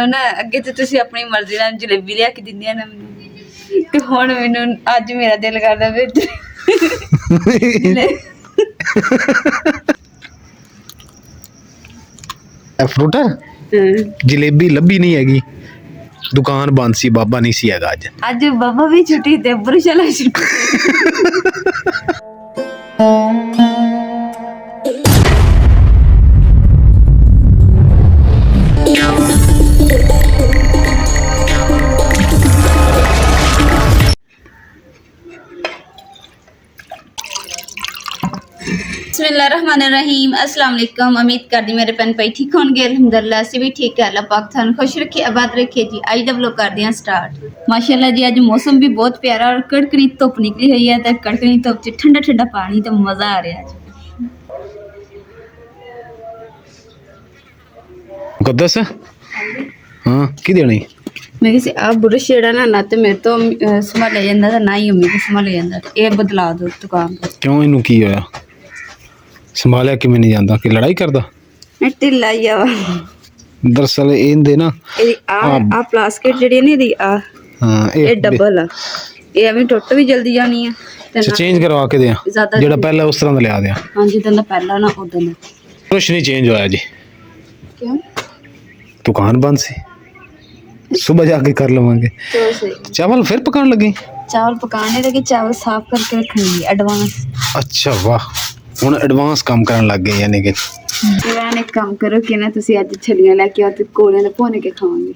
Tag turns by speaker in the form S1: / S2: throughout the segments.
S1: ना अगे तो तुसी अपनी मर्जी नाल जलेबी लिया के दिंदियां ना मैनूं ते हुण मैनूं अज मेरा दिल करदा वे
S2: फ्रूट जलेबी लभी नहीं हैगी दुकान बंद सी बाबा नहीं सी हैगा अज
S1: अज बाबा भी छुट्टी ते बुरशला छुट्टी बिस्मिल्लाहिर्रहमानिर्रहीम अस्सलाम वालेकुम। उम्मीद करदी मेरे भैन भाई ठीक होंगे। अल्हम्दुलिल्लाह असीं भी ठीक है। अल्लाह पाक थानू खुश रखे आबाद रखे जी। अज दा व्लॉग करदे हां स्टार्ट। माशाअल्लाह जी अज मौसम भी बहुत प्यारा और कड़कड़ी धुप निकली हुई है ते कड़कड़ी धुप च ठंडा ठंडा पानी ते मज़ा आ रहा है।
S2: मुकद्दस हाँ की देनी
S1: मैं किसी आप बुरश जेड़ा ना ते मेरे तो संभाले जांदा ते ना ही अम्मी को संभाले जांदा। ये बदला दो दुकान पर।
S2: क्यों इनू की होया संभालिया किवें नहीं जांदा कि लड़ाई करदा
S1: ढिल्ला ही आ
S2: दरअसल इहदे ना
S1: आ प्लास्टिक जेड़ी नहीं दी आ
S2: हाँ
S1: ये डबल आ ये एवें टुट भी जल्दी जानी है ते
S2: चेंज करवा के दिया जेड़ा पहले उस तरह दा लिया दिया।
S1: हां जिद्दां दा पहला ना उदां दा
S2: कुछ नहीं चेंज होया जी
S1: क्यों
S2: दुकान बंद सी सुबह जाके कर लवांगे।
S1: तो सही
S2: चावल फिर पकाने लगे
S1: चावल पकाने लगे चावल साफ करके रखने है एडवांस।
S2: अच्छा वाह हुण एडवांस काम करन लग गए यानी कि
S1: मैंने एक काम करो कि ना तुसी अज छलियां लेके आओ ते कोले दे भुन के खावांगे।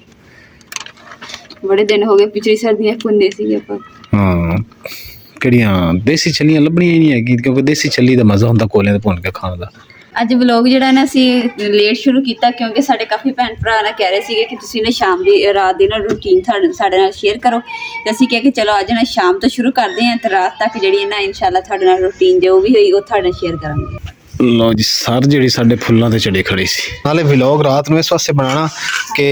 S1: बड़े दिन हो गए पिछली सर्दियां भुनने सी ਆਪਾਂ।
S2: हाँ ਕਿਹੜੀਆਂ देसी ਛੱਲੀਆਂ ਲੱਭਣੀਆਂ ਹੀ ਨਹੀਂ ਹੈਗੀ क्योंकि देसी ਛੱਲੀ ਦਾ ਮਜ਼ਾ ਹੁੰਦਾ ਕੋਲਿਆਂ ਦੇ ਭੁੰਨ ਕੇ ਖਾਣ ਦਾ।
S1: ਅੱਜ ਵਲੌਗ ਜਿਹੜਾ ਨਾ ਅਸੀਂ ਲੇਟ ਸ਼ੁਰੂ ਕੀਤਾ ਕਿਉਂਕਿ ਸਾਡੇ ਕਾਫੀ ਭੈਣ ਭਰਾ ਨਾ ਕਹਿ ਰਹੇ ਸੀਗੇ ਕਿ ਤੁਸੀਂ ਨਾ ਸ਼ਾਮ ਦੀ ਰਾਤ ਦੀ ਨਾ ਰੂਟੀਨ ਸਾਡੇ ਨਾਲ ਸ਼ੇਅਰ ਕਰੋ ਤੇ ਅਸੀਂ ਕਿਹਾ ਕਿ ਚਲੋ ਅੱਜ ਨਾ ਸ਼ਾਮ ਤੋਂ ਸ਼ੁਰੂ ਕਰਦੇ ਹਾਂ ਤੇ ਰਾਤ ਤੱਕ ਜਿਹੜੀ ਨਾ ਇਨਸ਼ਾਅੱਲਾ ਤੁਹਾਡੇ ਨਾਲ ਰੂਟੀਨ ਜੋ ਵੀ ਹੋਈ ਉਹ ਤੁਹਾਡੇ ਨਾਲ ਸ਼ੇਅਰ ਕਰਾਂਗੇ।
S2: ਲਓ ਜੀ ਸਰ ਜਿਹੜੀ ਸਾਡੇ ਫੁੱਲਾਂ ਤੇ ਚੜੀ ਖੜੀ ਸੀ ਨਾਲੇ ਵਲੌਗ ਰਾਤ ਨੂੰ ਇਸ ਵਾਸਤੇ ਬਣਾਉਣਾ ਕਿ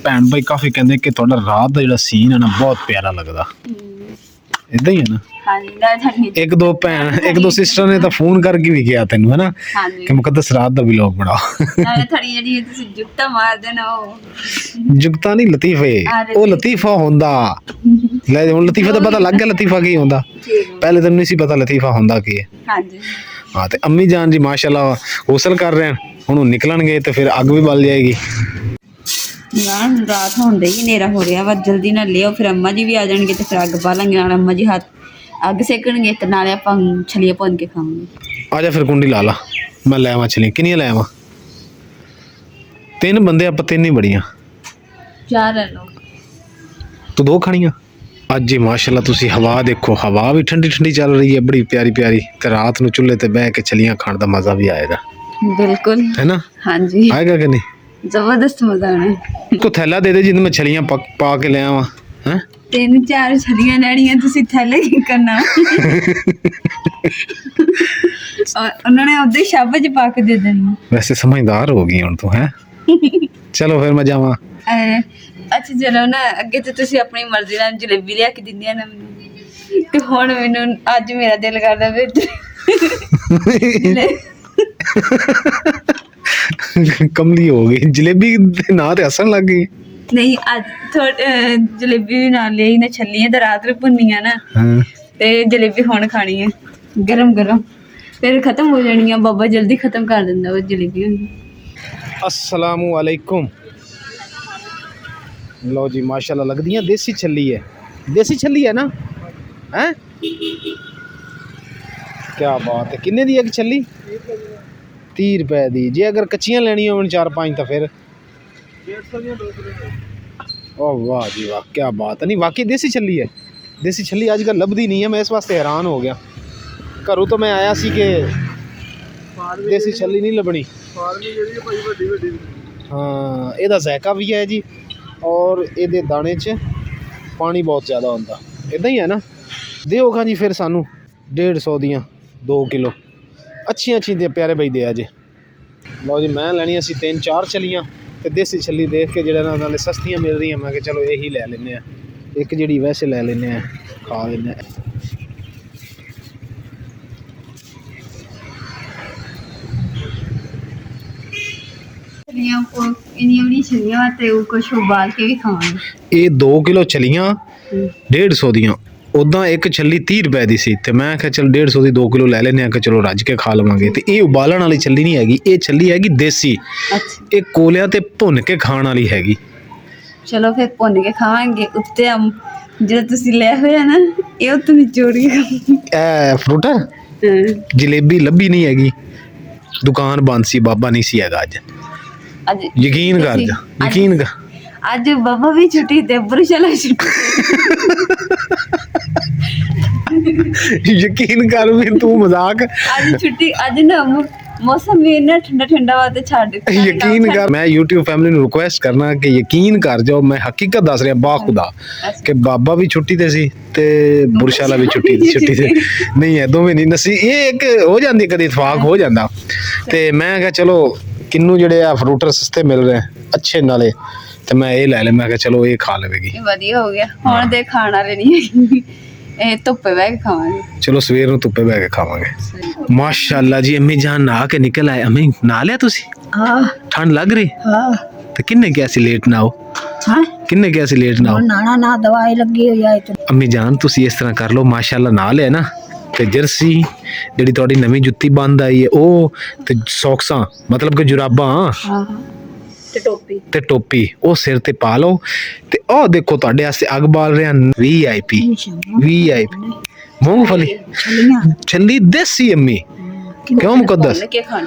S2: ਭੈਣ ਭਾਈ ਕਾਫੀ ਕਹਿੰਦੇ ਕਿ ਤੁਹਾਡਾ ਰਾਤ ਦਾ ਜਿਹੜਾ ਸੀਨ ਹੈ ਨਾ ਬਹੁਤ ਪਿਆਰਾ ਲੱਗਦਾ ਇਦਾਂ ਹੀ ਹੈ ਨਾ। एक दो सिस्टर ने तो फोन करके भी किया तेन है ना कि मुकद्दस रात दा व्लॉग बनाओ
S1: जुगता मार देना
S2: जुगता नहीं लतीफे ओ लतीफा होंदा ले हुन लतीफे दा पता लग गया लतीफा की होंदा पहले तो नहीं सी पता लतीफा होंदा की है। हां जी हां ते अम्मी जान जी माशाल्लाह गौसल कर रहे हैं हुन निकलणगे ते फिर अग भी बल जाएगी।
S1: यार रात होंदे ही नेरा हो रहा वा जल्दी ना लियो फिर अम्मा जी भी आ जाएंगे ते फिर अग बालेंगे नाल अम्मा जी हाथ अग सेकणगे ते नाले आपां छलियां भुन के खावांगे।
S2: आ जा फिर कुंडी ला ला मैं ले आवां छलियां किनियां ले आवां तीन बंदे आप तीन ही बड़ियां
S1: चार ले लो
S2: तो दो खानियां अज जी माशाल्लाह तुसी हवा देखो हवा भी ठंडी ठंडी चल रही है बड़ी प्यारी प्यारी ते रात नूं चुल्हे ते बैठ के छलियां खाण दा मजा भी आएगा
S1: बिल्कुल
S2: है ना।
S1: हां जी
S2: आएगा कि नहीं
S1: जबरदस्त मजा आना को
S2: थैला दे दे जिंद मैं छलियां पा के ले आवां हैं
S1: तीन चार छलियां लैनियां तुसी थैले की करना और उन्होंने उधर शाबा च पा के दे देनी।
S2: वैसे समझदार हो गई हुन तू हैं चलो फिर मैं जावां
S1: अच्छा चलो ना अगे तो तुसी अपनी मर्जी नाल जलेबी लिया के दिंदियां ना मैनूं ते हुण मैनूं अज मेरा दिल करदा वे
S2: कमली हो गई जलेबी ना ते हसन लग गई
S1: नहीं आज थोड़े जलेबी भी नाल ले ना छलियां ते रात ਨੂੰ ਭੁੰਨੀਆਂ ਨਾ ਤੇ ਜਲੇਬੀ ਹੁਣ ਖਾਣੀ ਹੈ ਗਰਮ ਗਰਮ ਫਿਰ ਖਤਮ ਹੋ ਜਾਣੀਆਂ ਬਾਬਾ ਜਲਦੀ ਖਤਮ ਕਰ ਦਿੰਦਾ ਉਹ ਜਲੇਬੀ।
S2: अस्सलामु अलैकुम। लो जी माशाल्लाह लगदी है देसी छली है ना हैं क्या बात है किन्ने दी एक छली 30 रुपए दी जे अगर कच्चियां लेनी होवन 4-5 तो फिर 150 ओ वाह जी वाह क्या बात है। नहीं वाकई देसी छली है देसी छली आजकल लभदी नहीं है मैं इस वास्ते हैरान हो गया घरों तो मैं आया सी कि देसी छली नहीं लभनी। हाँ ਇਹਦਾ ਜ਼ਾਇਕਾ भी है जी और ਇਹਦੇ दाने च पानी बहुत ज़्यादा होंदा इदां ही है ना। दिओ जी फिर सानू 150 दियां 2 किलो अच्छी ते प्यारे भाई दे जे। लो जी मैं लैनी असी 3-4 छलियां ते देसी छली देख के जेड़ा नाले सस्तियां मिल रही मैं चलो यही लै लेने एक जी वैसे लै लेने खा लेने।
S1: छलियां को ਇੰਨੀਆਂ ਬੜੀਆਂ ਛੱਲੀਆਂ ਤੇ ਉਹ ਕੁਛ ਉਬਾਲ ਕੇ ਵੀ ਖਾਵਾਂਗੇ।
S2: ਇਹ 2 ਕਿਲੋ ਛਲੀਆਂ 150 ਦੀਆਂ। ਉਦਾਂ ਇੱਕ ਛੱਲੀ 30 ਰੁਪਏ ਦੀ ਸੀ ਤੇ ਮੈਂ ਕਿਹਾ ਚਲ 150 ਦੀ 2 ਕਿਲੋ ਲੈ ਲੈਨੇ ਆ ਕਿ ਚਲੋ ਰੱਜ ਕੇ ਖਾ ਲਵਾਂਗੇ। ਤੇ ਇਹ ਉਬਾਲਣ ਵਾਲੀ ਛੱਲੀ ਨਹੀਂ ਹੈਗੀ, ਇਹ ਛੱਲੀ ਹੈਗੀ ਦੇਸੀ।
S1: ਅੱਛਾ
S2: ਇਹ ਕੋਲਿਆਂ ਤੇ ਭੁੰਨ ਕੇ ਖਾਣ ਵਾਲੀ ਹੈਗੀ।
S1: ਚਲੋ ਫਿਰ ਭੁੰਨ ਕੇ ਖਾਵਾਂਗੇ। ਉੱਤੇ ਜਿਹੜਾ ਤੁਸੀਂ ਲਿਆ ਹੋਇਆ ਨਾ ਇਹ ਉੱਤੇ ਨਿਚੋੜ ਕੇ ਖਾਵਾਂਗੇ।
S2: ਇਹ ਫਰੂਟ ਜਲੇਬੀ ਲੱਭੀ ਨਹੀਂ ਹੈਗੀ, ਦੁਕਾਨ ਬੰਦ ਸੀ, ਬਾਬਾ ਨਹੀਂ ਸੀ ਹੈਗਾ ਅੱਜ।
S1: ਅੱਜ
S2: ਯਕੀਨ ਕਰ ਜਾ, ਯਕੀਨ ਕਰ।
S1: ਅੱਜ ਬਾਬਾ ਵੀ ਛੁੱਟੀ ਤੇ ਬੁਰਸ਼ਲਾ ਛੁੱਟੀ।
S2: ਯਕੀਨ ਕਰ ਵੀ ਤੂੰ ਮਜ਼ਾਕ।
S1: ਅੱਜ ਛੁੱਟੀ, ਅੱਜ ਨਾ ਮੌਸਮ ਵੀ ਇੰਨਾ ਠੰਡਾ ਠੰਡਾ ਵਾ ਤੇ ਛੱਡ
S2: ਯਕੀਨ ਕਰ, ਮੈਂ YouTube ਫੈਮਿਲੀ ਨੂੰ ਰਿਕੁਐਸਟ ਕਰਨਾ ਕਿ ਯਕੀਨ ਕਰ ਜਾਓ, ਮੈਂ ਹਕੀਕਤ ਦੱਸ ਰਿਹਾ ਬਾਖੁਦਾ ਕਿ ਬਾਬਾ ਵੀ ਛੁੱਟੀ ਤੇ ਸੀ ਤੇ ਬੁਰਸ਼ਾਲਾ ਵੀ ਛੁੱਟੀ ਤੇ ਨਹੀਂ ਹੈ, ਦੋਵੇਂ ਨਹੀਂ ਨਸੀ। ਇਹ ਇੱਕ ਹੋ ਜਾਂਦੀ ਕਦੀ ਇਤਫਾਕ ਹੋ ਜਾਂਦਾ। ਤੇ ਮੈਂ ਕਿਹਾ ਚਲੋ ਕਿੰਨੂ ਜਿਹੜੇ ਆ ਫਰੂਟਰ ਸਸਤੇ ਮਿਲ ਰਹੇ ਅੱਛੇ ਨਾਲੇ, ਤੇ ਮੈਂ ਇਹ ਲੈ ਲਿਆ। ਮੈਂ ਕਿਹਾ ਚਲੋ ਇਹ ਖਾ ਲਵੇਗੀ।
S1: ਵਧੀਆ ਹੋ ਗਿਆ। ਹੁਣ ਦੇ ਖਾਣ ਵਾਲੇ ਨਹੀਂ ਹੈਗੇ, ਇਹ ਧੁੱਪੇ ਬਹਿ ਕੇ ਖਾਵਾਂਗੇ।
S2: ਚਲੋ ਸਵੇਰ ਨੂੰ ਧੁੱਪੇ ਬਹਿ ਕੇ ਖਾਵਾਂਗੇ। ਮਾਸ਼ਾਅੱਲਾ ਜੀ, ਅੰਮੀ ਜਾਨ ਨਹਾ ਕੇ ਨਿਕਲ ਆਏ। ਅੰਮੀ ਨਹਾ ਲਿਆ ਤੁਸੀਂ?
S3: ਹਾਂ
S2: ਠੰਡ ਲੱਗ ਰਹੀ?
S3: ਹਾਂ
S2: ਤੇ ਕਿੰਨੇ ਕਿਹਾ ਸੀ ਲੇਟ ਨਾ ਆਓ?
S3: ਹਾਂ
S2: ਕਿੰਨੇ ਕਿਹਾ ਸੀ ਲੇਟ ਨਾ ਆਓ?
S3: ਨਾਣਾ ਨਾ ਦਵਾਈ ਲੱਗੀ ਹੋਈ ਆ।
S2: ਅੰਮੀ ਜਾਨ ਤੁਸੀਂ ਇਸ ਤਰ੍ਹਾਂ ਕਰ ਲਓ, ਮਾਸ਼ਾਅੱਲਾ ਨਹਾ ਲਿਆ ਨਾ, ਤੇ ਜਰਸੀ ਜਿਹੜੀ ਤੁਹਾਡੀ ਨਵੀਂ ਜੁੱਤੀ ਬੰਦ ਆਈ ਹੈ ਉਹ, ਤੇ ਸੌਕਸਾਂ ਮਤਲਬ ਕਿ ਜੁਰਾਬਾਂ
S3: ਹਾਂ
S2: ਤੇ ਟੋਪੀ ਉਹ ਸਿਰ ਤੇ ਪਾ ਲਓ। ਤੇ ਉਹ ਦੇਖੋ ਤੁਹਾਡੇ ਵਾਸਤੇ ਅੱਗ ਬਾਲ ਰਿਹਾ VIP ਮੂੰਗਫਲੀ ਛੱਲੀ ਦੇਸੀ। ਅੰਮੀ ਕਿਉਂ ਮੁਕੱਦਸ
S1: ਕੇ ਖਾਣ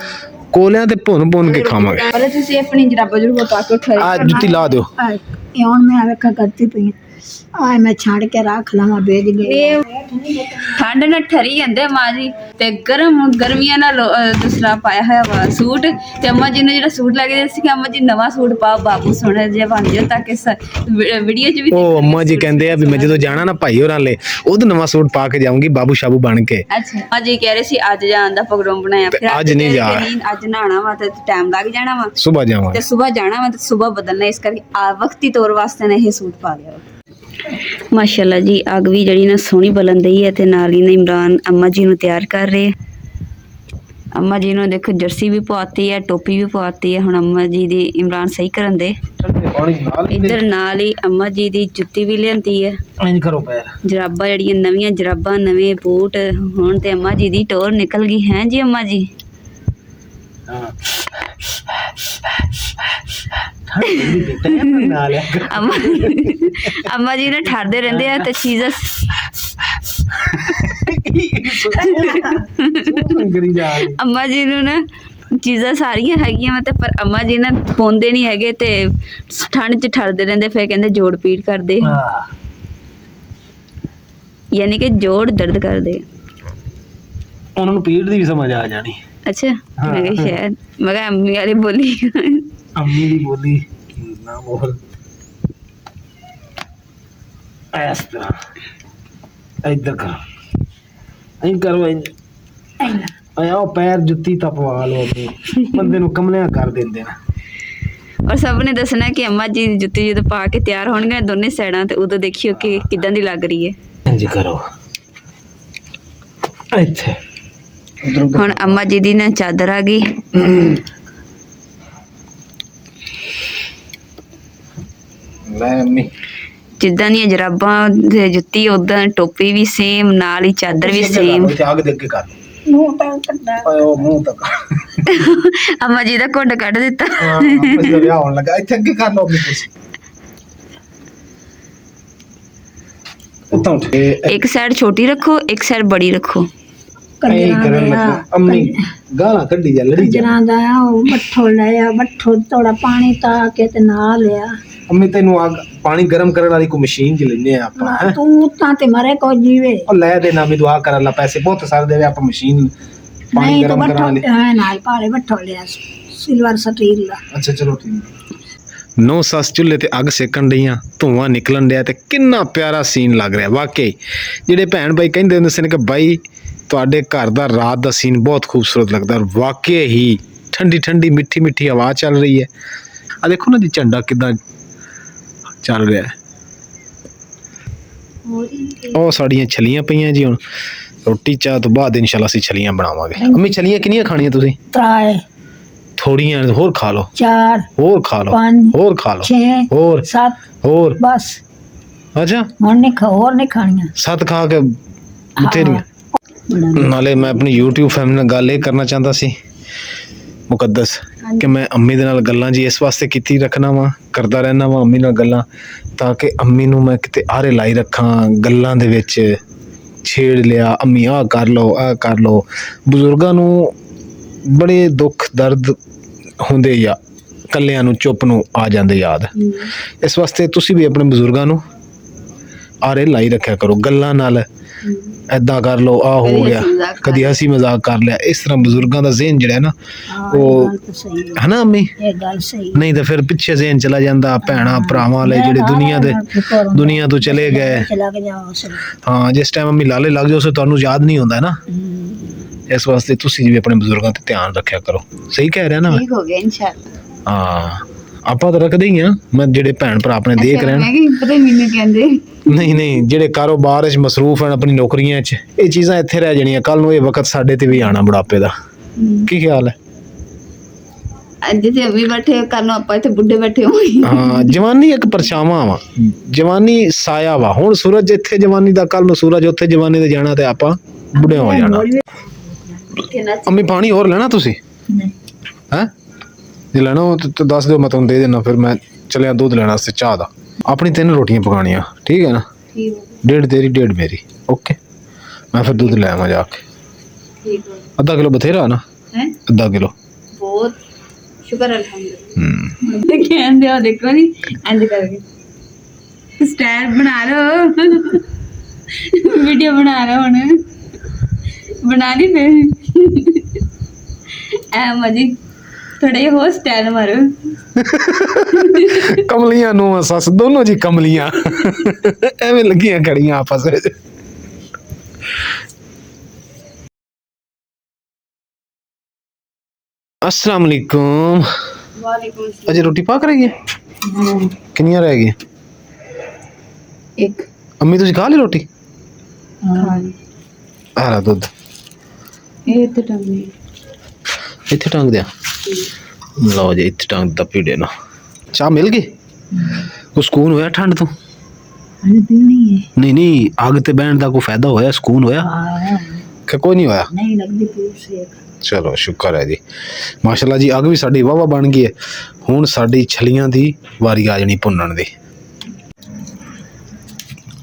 S2: ਕੋਲਿਆਂ ਤੇ ਭੁੰਨ ਕੇ ਖਾਵਾਂਗੇ।
S1: ਪਹਿਲੇ ਤੁਸੀਂ ਆਪਣੀ ਜਰਾਬਾ ਜਰੂਰ ਪਾ ਕੇ ਉਠਾਈ।
S2: ਆ ਜੁੱਤੀ ਲਾ ਦਿਓ।
S3: ਹੁਣ ਮੈਂ ਵੇਖਾ ਕਰਤੀ ਪਈ ਆ, ਮੈਂ ਛਾੜ ਕੇ ਰੱਖ ਲਵਾਂ ਬੇਜ ਗਏ।
S1: ਇਹ ਠੰਡ ਨਾਲ ਠਰੀ ਜਾਂਦੇ ਮਾਂ ਜੀ, ਤੇ ਗਰਮੀਆਂ ਨਾਲ ਦੂਸਰਾ ਪਾਇਆ ਹੋਇਆ ਵਾ ਸੂਟ। ਤੇ ਅੰਮਾ ਜੀ ਨੂੰ ਜਿਹੜਾ ਸੂਟ ਲੈ ਕੇ ਦੇ ਸੀ ਕਿ ਅੰਮਾ ਜੀ ਨਵਾਂ ਸੂਟ ਪਾਓ, ਬਾਬੂ ਸੋਹਣਾ ਜਿਹਾ ਬਣ ਜਾਓ ਤਾਂ ਕਿ ਵੀਡੀਓ 'ਚ ਵੀ। ਉਹ
S2: ਅੰਮਾ ਜੀ ਕਹਿੰਦੇ ਆ ਵੀ ਮੈਂ ਜਦੋਂ ਜਾਣਾ ਨਾ ਭਾਈ ਹੋਰਾਂ ਲੈ ਉਦੋਂ ਨਵਾਂ ਸੂਟ ਪਾ ਕੇ ਜਾਊਂਗੀ ਬਾਬੂ ਸ਼ਾਬੂ ਬਣ ਕੇ।
S1: ਅੱਛਾ ਅੰਮਾ ਜੀ ਕਹਿ ਰਹੇ ਸੀ ਅੱਜ ਜਾਣ ਦਾ ਪ੍ਰੋਗਰਾਮ ਬਣਾਇਆ, ਫਿਰ
S2: ਅੱਜ ਨਹੀਂ ਜਾ,
S1: ਅੱਜ ਨਹਾਣਾ ਵਾ ਤੇ ਟਾਈਮ ਲੱਗ ਜਾਣਾ ਵਾ,
S2: ਸੁਬਹ ਜਾਵਾਂਗੇ
S1: ਤੇ ਸੁਬਹ ਜਾਣਾ ਵਾ ਤੇ ਸੁਬਹ ਬਦਲਣਾ, ਇਸ ਕਰਕੇ ਵਕਤੀ ਤੌਰ ਵਾਸਤੇ ਨੇ ਇਹ ਸੂਟ ਪਾ ਲਿਆ। ਮਾਸ਼ਾਅੱਲਾ ਜੀ, ਅੱਗ ਵੀ ਜਿਹੜੀ ਨਾ ਸੋਹਣੀ ਬਲਣ ਦਈ ਹੈ ਤੇ ਨਾਲ ਹੀ ਨਾ ਇਮਰਾਨ ਅੰਮਾ ਜੀ ਨੂੰ ਤਿਆਰ ਕਰ ਰਹੇ। ਅੰਮਾ ਜੀ ਨੂੰ ਦੇਖੋ ਜਰਸੀ ਵੀ ਪਵਾਤੀ ਹੈ, ਟੋਪੀ ਵੀ ਪਵਾਤੀ ਹੈ। ਹੁਣ ਅੰਮਾ ਜੀ ਦੀ ਇਮਰਾਨ ਸਹੀ ਕਰਨ ਦੇ। ਇੱਧਰ ਨਾਲ ਹੀ ਅੰਮਾ ਜੀ ਦੀ ਜੁੱਤੀ ਵੀ ਲਿਆਂਦੀ ਹੈ, ਜਰਾਬਾਂ ਜਿਹੜੀਆਂ ਨਵੀਆਂ ਜਰਾਬਾਂ, ਨਵੇਂ ਬੂਟ। ਹੁਣ ਤੇ ਅੰਮਾ ਜੀ ਦੀ ਟੋਰ ਨਿਕਲ ਗਈ ਹੈ ਜੀ। ਅੰਮਾ ਜੀ ਅੰਮਾ ਜੀ ਨੇ ਠਰਦੇ ਰਹਿੰਦੇ ਆ ਤੇ ਚੀਜ਼ਾਂ ਅੰਮਾ ਜੀ ਨੂੰ ਨਾ ਚੀਜ਼ਾਂ ਸਾਰੀਆਂ ਹੈਗੀਆਂ ਵਾ ਤੇ ਪਰ ਅੰਮਾ ਜੀ ਨਾ ਪਾਉਂਦੇ ਨਹੀਂ ਹੈਗੇ ਤੇ ਠੰਡ 'ਚ ਠਰਦੇ ਰਹਿੰਦੇ, ਫਿਰ ਕਹਿੰਦੇ ਜੋੜ ਪੀੜ ਕਰਦੇ, ਯਾਨੀ ਕਿ ਜੋੜ ਦਰਦ ਕਰਦੇ।
S2: ਉਹਨਾਂ ਨੂੰ ਪੀੜ ਦੀ ਵੀ ਸਮਝ ਆ ਜਾਣੀ।
S1: ਅੱਛਾ ਮੈਂ ਕਿਹਾ ਸ਼ਾਇਦ, ਮੈਂ ਕਿਹਾ ਅੰਮੀ ਵਾਲੀ ਬੋਲੀ,
S2: ਅੰਮੀ ਦੀ ਬੋਲੀ ਨਾ ਬੋਲ ਇਸ ਤਰ੍ਹਾਂ। ਇੱਧਰ ਕਰ, ਐਂ ਕਰੋ, ਆਇਆ ਪੈਰ ਜੁੱਤੀ ਤਾਂ ਪਵਾ ਲਓ, ਬੰਦੇ ਨੂੰ ਕਮਲਿਆਂ ਕਰ ਦਿੰਦੇ ਨੇ।
S1: ਔਰ ਸਭ ਨੇ ਦੱਸਣਾ ਕਿ ਅੰਮਾ ਜੀ ਦੀ ਜੁੱਤੀ ਜਦੋਂ ਪਾ ਕੇ ਤਿਆਰ ਹੋਣਗੇ ਦੋਨੇ ਸਾਈਡਾਂ ਤੇ, ਉਦੋਂ ਦੇਖਿਓ ਕਿ ਕਿੱਦਾਂ ਦੀ ਲੱਗ ਰਹੀ ਹੈ।
S2: ਇੰਝ ਕਰੋ ਇੱਥੇ।
S1: ਹੁਣ ਅੰਮਾ ਜੀ ਦੀ ਨਾ ਚਾਦਰ ਆ ਗਈ।
S2: ਲੈ ਅੰਮੀ
S1: ਜਿੱਦਾਂ ਦੀਆਂ ਜਰਾਬਾਂ ਤੇ ਜੁੱਤੀ ਉਦਾਂ ਟੋਪੀ ਵੀ ਸੇਮ, ਨਾਲ ਹੀ ਚਾਦਰ ਵੀ ਸੇਮ।
S2: ਆਗ ਦੇ ਅੱਗੇ ਕਰ
S3: ਮੂੰਹ ਤਾਂ ਕੱਢਾ
S2: ਓਏ ਉਹ ਮੂੰਹ ਤੱਕ
S1: ਅੰਮਾ ਜੀ ਦਾ ਘੁੱਟ ਕੱਢ ਦਿੱਤਾ।
S2: ਆਪਣਾ ਵਿਆਹ ਹੋਣ ਲੱਗਾ। ਇੱਥੇ ਅੱਗੇ ਕਰ ਲਓ ਆਪਣੀ ਕੁਰਸੀ ਉੱਤੋਂ ਉੱਠ ਕੇ।
S1: ਇੱਕ ਸਾਈਡ ਛੋਟੀ ਰੱਖੋ, ਇੱਕ ਸਾਈਡ ਬੜੀ ਰੱਖੋ।
S2: ਅੰਮੀ ਗਾਲਾਂ ਕੱਢੀ ਜਾ, ਲੜੀ ਜਾ।
S3: ਕੰਜਰਾਂ ਦਾ ਉਹ ਮੱਠੋ ਲਿਆ, ਮੱਠੋ ਥੋੜਾ ਪਾਣੀ ਤਾ ਕੇ ਤੇ ਨਾ ਲਿਆ।
S2: ਅੰਮੀ ਤੈਨੂੰ ਅੱਗ ਪਾਣੀ ਗਰਮ ਕਰਨ ਵਾਲੀ ਕੋਈ ਮਸ਼ੀਨ ਚ ਲੈਨੇ ਆ ਆਪਾਂ, ਹੈਂ?
S3: ਤੂੰ ਤਾਂ ਤੇ ਮਰੇ ਕੋ ਜੀਵੇ।
S2: ਉਹ ਲੈ ਦੇ ਨਾ, ਵੀ ਦੁਆ ਕਰ ਅੱਲਾ ਪੈਸੇ ਬਹੁਤ ਸਾਰੇ ਦੇਵੇ, ਆਪਾਂ ਮਸ਼ੀਨ ਪਾਣੀ
S3: ਨਹੀਂ
S2: ਗਰਮ ਕਰਨ ਵਾਲੀ।
S3: ਹਾਂ ਨਾਲ ਪਾਲੇ ਮੱਠੋ ਲਿਆ ਸਿਲਵਰ ਸਟੀਲ ਦਾ।
S2: ਅੱਛਾ ਚਲੋ ਠੀਕ। ਨੌ ਸੱਸ ਚੁੱਲ੍ਹੇ ਤੇ ਅੱਗ ਸੇਕਣ ਡਈਆਂ, ਧੂੰਆਂ ਨਿਕਲਣ ਡਿਆ ਤੇ ਕਿੰਨਾ ਪਿਆਰਾ ਸੀਨ ਲੱਗ ਰਿਹਾ ਵਾਕਈ। ਜਿਹੜੇ ਭੈਣ ਭਾਈ ਕਹਿੰਦੇ ਹੁੰਦੇ ਸੀ ਕਿ ਬਾਈ ਤੁਹਾਡੇ ਘਰ ਦਾ ਰਾਤ ਦਾ ਸੀਨ ਬਹੁਤ ਖੂਬਸੂਰਤ ਲੱਗਦਾ, ਵਾਕਈ ਹੀ ਠੰਡੀ ਠੰਡੀ ਮਿੱਠੀ ਮਿੱਠੀ ਹਵਾ ਚੱਲ ਰਹੀ ਹੈ। ਆ ਦੇਖੋ ਨਾ ਜੀ ਝੰਡਾ ਕਿੱਦਾਂ ਚੱਲ ਰਿਹਾ ਹੈ। ਉਹ ਸਾਡੀਆਂ ਛਲੀਆਂ ਪਈਆਂ ਜੀ। ਹੁਣ ਰੋਟੀ ਚਾਹ ਤੋਂ ਬਾਅਦ ਇਨਸ਼ਾਅੱਲਾ ਅਸੀਂ ਛਲੀਆਂ ਬਣਾਵਾਂਗੇ। ਅੰਮੀ ਛਲੀਆਂ ਕਿੰਨੀਆਂ ਖਾਣੀਆਂ ਤੁਸੀਂ?
S3: ਤਰਾਏ
S2: ਥੋੜੀਆਂ ਹੋਰ ਖਾ ਲਓ,
S3: 4
S2: ਹੋਰ ਖਾ ਲਓ,
S3: 5
S2: ਹੋਰ ਖਾ ਲਓ,
S3: 6
S2: ਹੋਰ
S3: 7
S2: ਹੋਰ।
S3: ਬਸ
S2: ਅੱਛਾ
S3: ਹੁਣ ਨਹੀਂ ਹੋਰ ਨਹੀਂ ਖਾਣੀਆਂ।
S2: 7 ਖਾ ਕੇ ਬਥੇਰੀਆਂ। ਨਾਲੇ ਮੈਂ ਆਪਣੀ YouTube ਫੈਮਿਲੀ ਨਾਲ ਗੱਲ ਇਹ ਕਰਨਾ ਚਾਹੁੰਦਾ ਸੀ ਮੁਕੱਦਸ, ਕਿ ਮੈਂ ਅੰਮੀ ਦੇ ਨਾਲ ਗੱਲਾਂ ਜੀ ਇਸ ਵਾਸਤੇ ਕੀਤੀ ਰੱਖਣਾ ਵਾ, ਕਰਦਾ ਰਹਿਣਾ ਵਾ ਅੰਮੀ ਨਾਲ ਗੱਲਾਂ, ਤਾਂ ਕਿ ਅੰਮੀ ਨੂੰ ਮੈਂ ਕਿਤੇ ਆਰੇ ਲਾਈ ਰੱਖਾਂ ਗੱਲਾਂ ਦੇ ਵਿੱਚ। ਛੇੜ ਲਿਆ ਅੰਮੀ ਆਹ ਕਰ ਲਓ, ਆਹ ਕਰ ਲਓ। ਬਜ਼ੁਰਗਾਂ ਨੂੰ ਬੜੇ ਦੁੱਖ ਦਰਦ ਹੁੰਦੇ ਆ, ਇਕੱਲਿਆਂ ਨੂੰ ਚੁੱਪ ਨੂੰ ਆ ਜਾਂਦੇ ਯਾਦ। ਇਸ ਵਾਸਤੇ ਤੁਸੀਂ ਵੀ ਆਪਣੇ ਬਜ਼ੁਰਗਾਂ ਨੂੰ ਆਰੇ ਲਾਈ ਰੱਖਿਆ ਕਰੋ ਗੱਲਾਂ ਨਾਲ। ਐਦਾਂ ਕਰ ਲਓ, ਆਹ ਹੋ ਗਿਆ, ਕਦੀ ਹੱਸੀ ਮਜ਼ਾਕ ਕਰ ਲਿਆ। ਇਸ ਤਰ੍ਹਾਂ ਬਜ਼ੁਰਗਾਂ ਦਾ ਜ਼ਿਹਨ ਜਿਹੜਾ ਨਾ ਉਹ ਹੈ ਨਾ ਅੰਮੀ,
S3: ਇਹ ਗੱਲ ਸਹੀ।
S2: ਨਹੀਂ ਤਾਂ ਫਿਰ ਪਿੱਛੇ ਜ਼ਿਹਨ ਚਲਾ ਜਾਂਦਾ ਭੈਣਾਂ ਭਰਾਵਾਂ ਵਾਲੇ ਜਿਹੜੇ ਦੁਨੀਆ ਤੋਂ ਚਲੇ ਗਏ। ਹਾਂ, ਜਿਸ ਟਾਈਮ ਅੰਮੀ ਲਾਲੇ ਲੱਗ ਜਾਓ ਤੁਹਾਨੂੰ ਯਾਦ ਨਹੀਂ ਹੁੰਦਾ ਨਾ। ਇਸ ਵਾਸਤੇ ਤੁਸੀਂ ਵੀ ਆਪਣੇ ਬਜ਼ੁਰਗਾਂ ਤੇ ਧਿਆਨ ਰੱਖਿਆ ਕਰੋ। ਸਹੀ ਕਹਿ ਰਿਹਾ ਨਾ ਮੈਂ?
S1: ਠੀਕ ਹੋ ਗਿਆ ਇਨਸ਼ਾਅੱਲਾ।
S2: ਹਾਂ, ਆਪਾਂ ਤਾਂ ਰੱਖਦੇ ਹੀ ਆ। ਮੈਂ ਜਿਹੜੇ ਭੈਣ ਭਰਾ ਆਪਣੇ ਦੇਖ ਰਹੇ
S1: ਮੈਂ ਕਿ ਪਤਾ ਮੈਨੂੰ ਕਹਿੰਦੇ
S2: ਨਹੀਂ ਜਿਹੜੇ ਕਾਰੋਬਾਰ 'ਚ ਮਸਰੂਫ ਹਨ, ਆਪਣੀ ਨੌਕਰੀਆਂ 'ਚ, ਇਹ ਚੀਜ਼ਾਂ ਇੱਥੇ ਰਹਿ ਜਾਣੀਆਂ। ਕੱਲ ਨੂੰ ਇਹ ਵਕਤ ਸਾਡੇ ਤੇ ਵੀ ਆਣਾ ਬੁਢਾਪੇ ਦਾ। ਕੀ ਖਿਆਲ ਹੈ?
S1: ਅੱਜ ਤੇ ਅਭੀ ਬੈਠੇ, ਕੱਲ ਨੂੰ ਆਪਾਂ ਇੱਥੇ ਬੁੱਢੇ ਬੈਠੇ ਹੋਵਾਂਗੇ।
S2: ਹਾਂ, ਜਵਾਨੀ ਇੱਕ ਪਰਛਾਵਾਂ ਵਾ, ਜਵਾਨੀ ਸਾਇਆ ਵਾ। ਹੁਣ ਸੂਰਜ ਇੱਥੇ ਜਵਾਨੀ ਦਾ, ਕੱਲ ਨੂੰ ਸੂਰਜ ਉੱਥੇ ਜਵਾਨੀ ਦੇ ਜਾਣਾ ਤੇ ਆਪਾਂ ਬੁੱਢੇ ਹੋ ਜਾਣਾ। ਅੰਮੀ ਪਾਣੀ ਹੋਰ ਲੈਣਾ ਤੁਸੀਂ? ਹੈ ਜੇ ਲੈਣਾ ਹੋ ਤਾਂ ਦੱਸ ਦਿਓ, ਮੈਂ ਤੁਹਾਨੂੰ ਦੇ ਦੇਣਾ। ਫਿਰ ਮੈਂ ਚੱਲਿਆ ਦੁੱਧ ਲੈਣ ਵਾਸਤੇ ਚਾਹ ਦਾ। ਆਪਣੀ 3 ਰੋਟੀਆਂ ਪਕਾਉਣੀਆਂ, ਠੀਕ ਹੈ ਨਾ? 1.5 ਤੇਰੀ 1.5 ਮੇਰੀ। ਓਕੇ, ਮੈਂ ਫਿਰ ਦੁੱਧ ਲੈ ਆਵਾਂ ਜਾ ਕੇ। ਅੱਧਾ ਕਿਲੋ ਬਥੇਰਾ ਨਾ? ਅੱਧਾ ਕਿਲੋ
S1: ਬਹੁਤ ਸ਼ੁਕਰ ਅਲਹਮਦੁਲਿਲਾ। ਕਹਿੰਦੇ ਆ ਦੇਖੋ ਨੀ ਇੰਜ ਕਰਕੇ ਸਟਾਈਲ ਬਣਾ ਲਓ, ਵੀਡੀਓ ਬਣਾ ਲਓ। ਹੁਣ ਬਣਾ ਲਈ ਫਿਰ ਐ ਮਜੀ ਥੋੜਾ ਜਿਹਾ ਹੋਰ ਸਟਾਈਲ ਮਾਰੋ।
S2: ਕਮਲੀਆਂ ਨੂੰ ਸੱਸ ਦੋਨੋਂ ਜੀ ਕਮਲੀਆਂ ਐਵੇਂ ਲੱਗੀਆਂ ਖੜੀਆਂ ਆਪਸ ਵਿੱਚ। अस्सलाम वालेकुम।
S1: ਵਾਲੇਕੁਮ अस्सलाम।
S2: अजय रोटी पक रही है? कितनियां रह गई?
S1: ਇੱਕ
S2: अम्मी तुझे खा ली रोटी?
S1: ਖਾਲੀ
S2: आ रहा दूध
S1: ਇਹ ਤੇ ਟੰਗੀ
S2: इतने टांग दिया। लो जी, इतने टांग दिता पीड़े ना। चाह मिल गई? कुछ सुकून होया ठंड तो? नहीं नहीं, अग ते बहन का कोई फायदा होया, सुकून होया कि कोई नहीं होया?
S3: नहीं लगदी पूरी सेक।
S2: चलो शुक्र है जी, माशाल्लाह जी। अग भी साडी वाह वाह बन गई है। हुण साडी छलियां दी वारी आ जानी भुन्नण दी।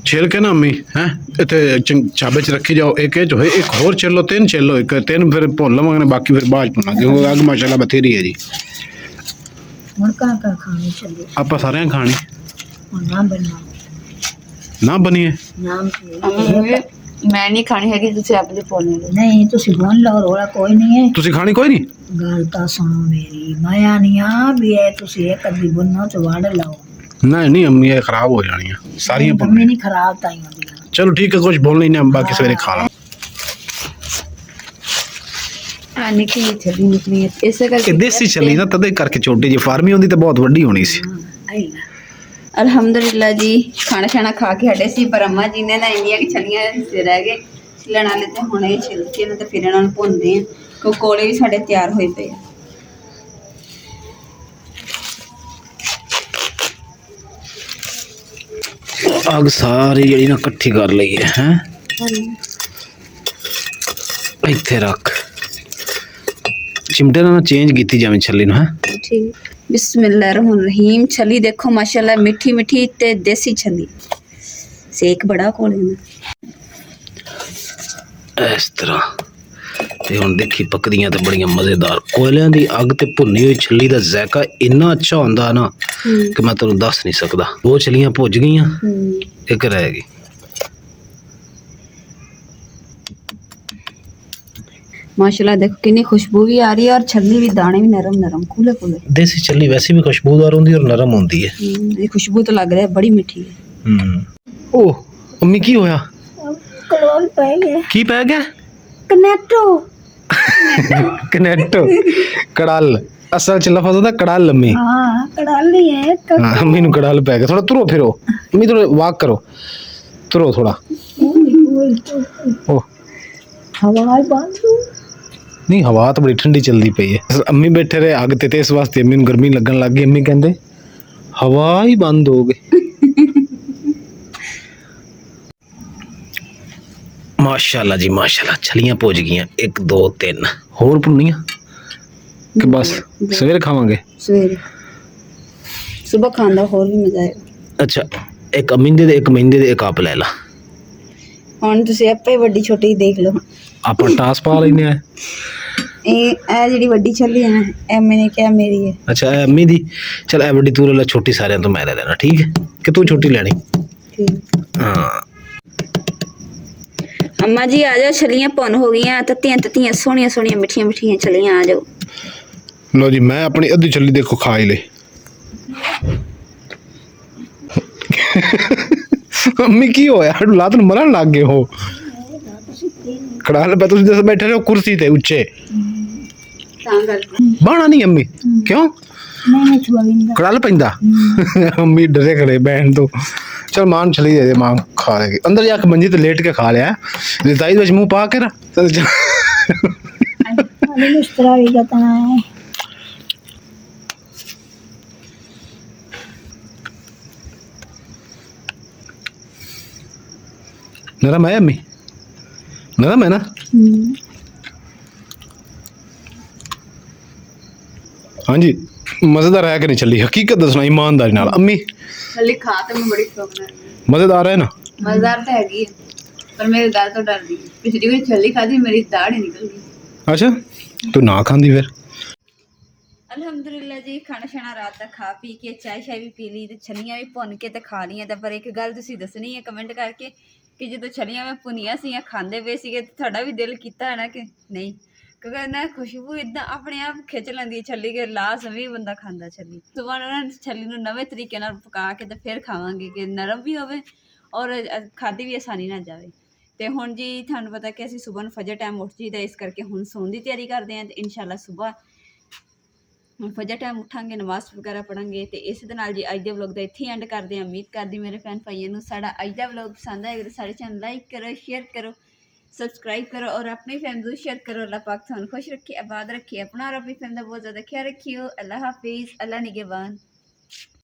S2: छिल के ना अम्मी है इतने चाबे च रखी जाओ। एक जो है, एक होर छिल लो, 3 छिल लो। एक 3 फिर भुन लवांगे, बाकी फिर बाद भुनांगे, क्योंकि अग माशाल्लाह बथेरी है जी।
S3: ਹੁਣ ਕਾ ਖਾਣੀ ਚੱਲੇ
S2: ਆਪਾਂ ਸਾਰਿਆਂ ਖਾਣੀ
S3: ਹੁਣ ਨਾ ਬਣਨਾ
S2: ਨਾ ਬਣੀਏ।
S3: ਨਾਮ
S1: ਮੈਂ ਨਹੀਂ ਖਾਣੀ ਹੈਗੀ, ਤੁਸੀਂ ਆਪਦੇ ਪੋਣੇ ਲਓ।
S3: ਨਹੀਂ ਤੁਸੀਂ ਬੋਲ ਲਓ, ਰੋਲਾ ਕੋਈ ਨਹੀਂ ਹੈ।
S2: ਤੁਸੀਂ ਖਾਣੀ ਕੋਈ ਨਹੀਂ?
S3: ਗੱਲ ਤਾਂ ਸੁਣੋ ਮੇਰੀ, ਮਾਇਆ ਨਹੀਂ ਆ ਵੀ ਇਹ ਤੁਸੀਂ ਇੱਕ ਅੱਧੀ ਬੁੰਨੋ ਤੇ ਵੜ ਲਓ।
S2: नहीं नहीं अम्मी, ये खराब हो जानी है सारियां
S3: ਮੰਮੀ ਨਹੀਂ ਖਰਾਬ ਤਾਂ ਹੀ ਹੁੰਦੀਆਂ।
S2: चलो ठीक है, कुछ बोल नहीं ना, बाकी सवेरे खा ला।
S1: ਆ ਨਿਕਲੀ ਛੱਡੀ ਨਿਕਲੀ ਇਸੇ ਕਰਕੇ
S2: देसी चली ना तदे करके छोटी जी, फार्मी होंदी तो बहुत वड्डी होनी सी।
S1: ਅਲਹਮਦੁਲਿਲਾ ਜੀ। ਖਾਣਾ ਖਾਣਾ ਖਾ ਕੇ ਹਟੇ ਸੀ, ਪਰ ਅੰਮਾ ਜੀ ਨੇ ਨਾ ਇੰਨੀਆਂ ਕਿ ਛਲੀਆਂ ਹਿੱਸੇ ਰਹਿ ਗਏ ਛਿਲਣ ਵਾਲੇ, ਤੇ ਹੁਣ ਇਹ ਛਿਲਕੇ ਨੇ ਤੇ ਫਿਰ ਇਹਨਾਂ ਨੂੰ ਭੁੰਨਦੇ ਆ, ਕਿਉਂਕਿ ਕੋਲੇ ਵੀ ਸਾਡੇ ਤਿਆਰ ਹੋਏ ਪਏ ਆ।
S2: अग सारी जड़ी ना इकट्ठी कर ली है, इत्थे रख। चिमटे ना चेंज की जावे छली ना।
S1: ठीक। बिस्मिल्लाहिर्रहमानिर्रहीम। छली देखो माशाल्लाह, मिठी मिठी ते देसी छली, सेक बड़ा कोले में
S2: इस तरह। ते हुण देखी पकदियां ते बड़ियां मजेदार। कोयलियां दी अग ते भुन्नी हुई छली दा जायका इन्ना अच्छा हुंदा ना कि मैं तुहानू दस नहीं सकदा। 2 छलियां भुज गईयां, एक रह गई।
S1: माशाल्लाह देखो कितनी खुशबू भी आ रही है, और छली भी, दाने भी नरम नरम कूले कूले।
S2: देसी छली वैसे भी खुशबूदार होंदी और नरम होंदी है।
S1: ये खुशबू तो लग रहा है बड़ी मीठी है।
S2: ओ अम्मी की होया?
S3: ਕਲੋਲ ਪੈ ਗਿਆ
S2: की पै गया?
S3: ਕਨੈਕਟੋ
S2: कनेक्ट कड़ल, असल च लफज होता कड़ल। अम्मी
S3: ਹਾਂ ਕੜਾਲੀ ਹੈ
S2: हाँ, अम्मी नू कड़ल पै गया। थोड़ा तुरो फिरो अम्मी, थोड़ा वॉक करो, तुरो थोड़ा। ओ
S3: ਹਵਾ ਬੰਦ
S2: नहीं हवा तो बड़ी ठंडी चलती पई है। अम्मी बैठे रहे अग ते इस वास्ते अम्मी नूं गर्मी लगन लग गई। अम्मी कहंदे हवा ही बंद हो गई। माशाल्लाह जी माशाल्लाह, छलियां पुज गईयां 1 2 3 होर भुन्नियां कि बस सवेरे खावांगे?
S1: सवेरे सुबह खांदा होर भी मजा आएगा।
S2: अच्छा, एक अम्मी दे एक महीने दे एक आप ले ला।
S1: ਹੁਣ ਤੁਸੀਂ ਆਪੇ ਵੱਡੀ ਛੋਟੀ ਦੇਖ ਲਓ।
S2: ਆਪਾਂ ਟਾਸ ਪਾ ਲੈਨੇ ਆ।
S1: ਇਹ ਜਿਹੜੀ ਵੱਡੀ ਛੱਲੀ ਹੈ ਨਾ, ਇਹ ਮੈਨੇ ਕਿਹਾ ਮੇਰੀ ਹੈ।
S2: ਅੱਛਾ ਇਹ ਅम्मी ਦੀ, ਚਲ ਇਹ ਵੱਡੀ ਤੂੰ ਲੈ ਲੈ, ਛੋਟੀ ਸਾਰਿਆਂ ਤੋਂ ਮੈਂ ਲੈ ਲੈਣਾ, ਠੀਕ ਹੈ ਕਿ ਤੂੰ ਛੋਟੀ ਲੈਣੀ?
S1: ਠੀਕ।
S2: ਹਾਂ
S1: ਅੰਮਾ ਜੀ ਆ ਜਾਓ, ਛੱਲੀਆਂ ਭੁੰਨ ਹੋ ਗਈਆਂ, ਤੱਤੀਆਂ ਤੱਤੀਆਂ ਸੋਹਣੀਆਂ ਸੋਹਣੀਆਂ ਮਿੱਠੀਆਂ ਮਿੱਠੀਆਂ ਛੱਲੀਆਂ, ਆ ਜਾਓ।
S2: ਲੋ ਜੀ ਮੈਂ ਆਪਣੀ ਅੱਧੀ ਛੱਲੀ ਦੇਖੋ ਖਾ ਹੀ ਲਈ। अम्मी की होया लात नूं मरन लग गए हो? खड़ा पे तुसीं दस बैठे रहो कुर्सी ते उच्चे बाणा नहीं अम्मी क्यों
S3: नहीं छुआविंदा
S2: खड़ा पैंदा? अम्मी डरे खड़े बहन तो। चल मान चली दे मां खा लेगी। अंदर जाके मंजी ते लेट के खा लिया, रजाई विच मुंह पा के ना।
S3: अभी इस तरह भी कहता है
S2: नरम है अम्मी? नरम है ना? हाँ जी मज़ेदार है कि नहीं छली? हकीकत दसना ईमानदारी नाल अम्मी।
S1: ਛੱਲੀ ਖਾ ਤੇ ਮੈਂ ਬੜੀ ਸ਼ੌਕ ਨਾਲ।
S2: मज़ेदार है ना?
S1: ਮਜ਼ੇਦਾਰ ਤਾਂ ਹੈਗੀ ਹੈ, ਪਰ ਮੇਰੇ ਗੱਲ ਤੋਂ ਡਰਦੀ ਹੈ। ਪਿਛਲੀ ਵਾਰ ਛੱਲੀ ਖਾਦੀ ਮੇਰੀ ਦਾੜ ਹੀ ਨਿਕਲ ਗਈ।
S2: अच्छा तू ना खांदी फिर?
S1: ਅਲਹਮਦੁਲਿਲਾ ਜੀ, ਖਾਣਾ ਛਾਣਾ ਰਾਤ ਦਾ ਖਾ ਪੀ ਕੇ ਚਾਹ ਸ਼ਾਹ ਵੀ ਪੀ ਲਈ ਤੇ ਛੱਲੀਆਂ ਵੀ ਭੁੰਨ ਕੇ ਤੇ ਖਾ ਲਈਆਂ। ਤਾਂ ਪਰ ਇੱਕ ਗੱਲ ਤੁਸੀਂ ਦੱਸਣੀ ਹੈ ਕਮੈਂਟ ਕਰਕੇ ਕਿ ਜਦੋਂ ਛੱਲੀਆਂ ਮੈਂ ਭੁੰਨੀਆਂ ਸੀਗੀਆਂ ਖਾਂਦੇ ਪਏ ਸੀਗੇ ਤੇ ਤੁਹਾਡਾ ਵੀ ਦਿਲ ਕੀਤਾ ਹੈ ਨਾ ਕਿ ਨਹੀਂ? ਕਿਉਂਕਿ ਨਾ ਖੁਸ਼ਬੂ ਇੱਦਾਂ ਆਪਣੇ ਆਪ ਖਿੱਚ ਲੈਂਦੀ ਹੈ ਛੱਲੀ ਕੇ, ਲਾਜ਼ਮੀ ਬੰਦਾ ਖਾਂਦਾ ਛੱਲੀ। ਸੁਬਾਹ ਨੂੰ ਛੱਲੀ ਨੂੰ ਨਵੇਂ ਤਰੀਕੇ ਨਾਲ ਪਕਾ ਕੇ ਤੇ ਫਿਰ ਖਾਵਾਂਗੇ ਕਿ ਨਰਮ ਵੀ ਹੋਵੇ ਔਰ ਖਾਧੀ ਵੀ ਆਸਾਨੀ ਨਾਲ ਜਾਵੇ। ਤੇ ਹੁਣ ਜੀ ਤੁਹਾਨੂੰ ਪਤਾ ਕਿ ਅਸੀਂ ਸੁਬਾਹ ਨੂੰ ਫਜਰ ਟਾਈਮ ਉੱਠ ਜੀਦਾ, ਇਸ ਕਰਕੇ ਹੁਣ ਸੌਣ ਦੀ ਤਿਆਰੀ ਕਰਦੇ ਹਾਂ ਤੇ ਇਨਸ਼ਾਅੱਲਾ ਸੁਬਾਹ ਹੁਣ ਫਜਰ ਟਾਈਮ ਉੱਠਾਂਗੇ, ਨਮਾਜ਼ ਵਗੈਰਾ ਪੜਾਂਗੇ। ਤੇ ਇਸ ਦੇ ਨਾਲ ਜੀ ਅੱਜ ਦੇ ਵਲੋਗ ਦਾ ਇੱਥੇ ਐਂਡ ਕਰਦੇ ਹਾਂ। ਉਮੀਦ ਕਰਦੀ ਮੇਰੇ ਭੈਣ ਭਾਈਆਂ ਨੂੰ ਸਾਡਾ ਅੱਜ ਦਾ ਵਲੋਗ ਪਸੰਦ ਆਏਗਾ। ਸਾਡੇ ਚੈਨਲ ਲਾਈਕ ਕਰੋ, ਸ਼ੇਅਰ ਕਰੋ, सब्सक्राइब करो और अपनी फैमिली को शेयर करो। अल्लाह पाक थानू खुश रखे, आबाद रखे, अपना और अपनी फैमिली का बहुत ज़्यादा ख्याल रखियो। अल्लाह हाफिज़, अल्लाह निगहबान।